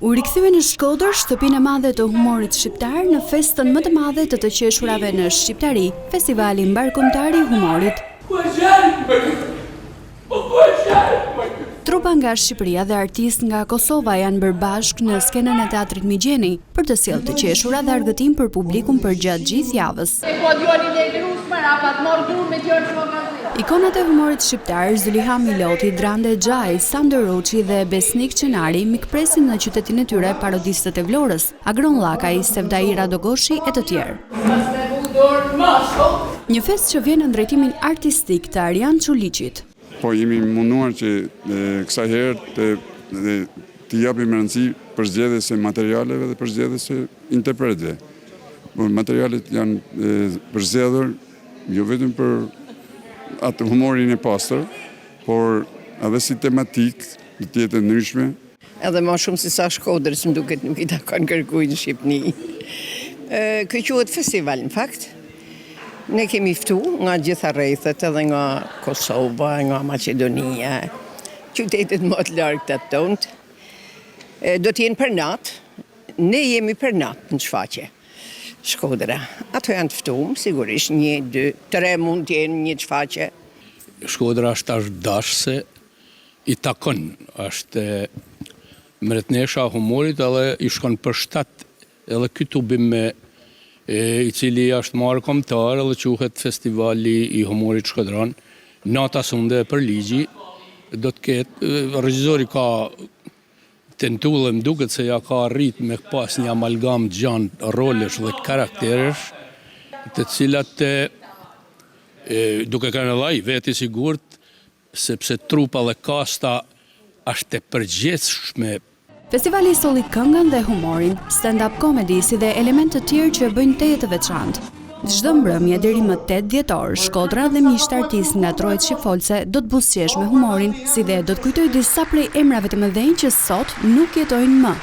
U rikthye në Shkodër shtëpinë e madhe të humorit shqiptar në festën më të madhe të qeshurave në shqiptari, Festivali Mbarkombëtar i Humorit. Trupa nga Shqipëria dhe artistë nga Kosova janë bërë bashkë në skenën e Teatrit Migjeni për të sjellë të qeshura dhe argëtim për publikun për gjatë gjithë javës. Ikonat e humorit shqiptar Zuliha Miloti, Drande Xhaj, Sander Roçi dhe Besnik Qenari mikpresin në qytetin e tyre parodistët e Vlorës, Agron Llakaj, Sevdaira Dogoshi e të tjerë. Një fest që vjen në drejtimin artistik të Arjan Çuliçit. Po jemi munduar që kësaj herë të japim rëndësi për zgjedhjes së materialeve dhe për zgjedhjes së interpretëve. Materialet janë përzgjedhur jo vetëm për atë humorin e pastër, por edhe si tematik të tjetë ndryshme. Edhe më shumë se sa Shkodrës më duket nuk i takon kërkuj në Shqipëni. Kjo quhet festival në fakt. Ne kemi ftu nga gjitha rrethet edhe nga Kosova, nga Maqedonia, qytetet më të largëta të tonët. Do t'jenë për natë, ne jemi për natë në shfaqje. Shkodra. Ato janë të ftuar, sigurisht 1, 2, 3 mund të jenë një shfaqje. Shkodra është dashse, i takon, është mretnesha humorit edhe i shkon për shtat edhe këtu bime i cili është marrë kombëtar edhe quhet Festivali i Humorit Shkodran. Nata sunde për ligji do të ketë, regjizori ka tentuar, më duket se ja ka arrit me pas një amalgam gjanë rolesh dhe karakteresh, të cilat duke kanë edhe ai veti sigurt, sepse trupa dhe kasta është e përgjithshme. Festivali solli këngën dhe humorin, stand-up comedy si dhe elemente të tjerë që bëjnë teje të veçantë. Çdo mbrëmje deri më 8 dhjetor, Shkodra dhe miqtë artistë nga Trojet Shqipfolse do të buzëqesh me humorin, si dhe do të kujtojë disa prej emrave të mëdhenj që sot nuk jetojnë më.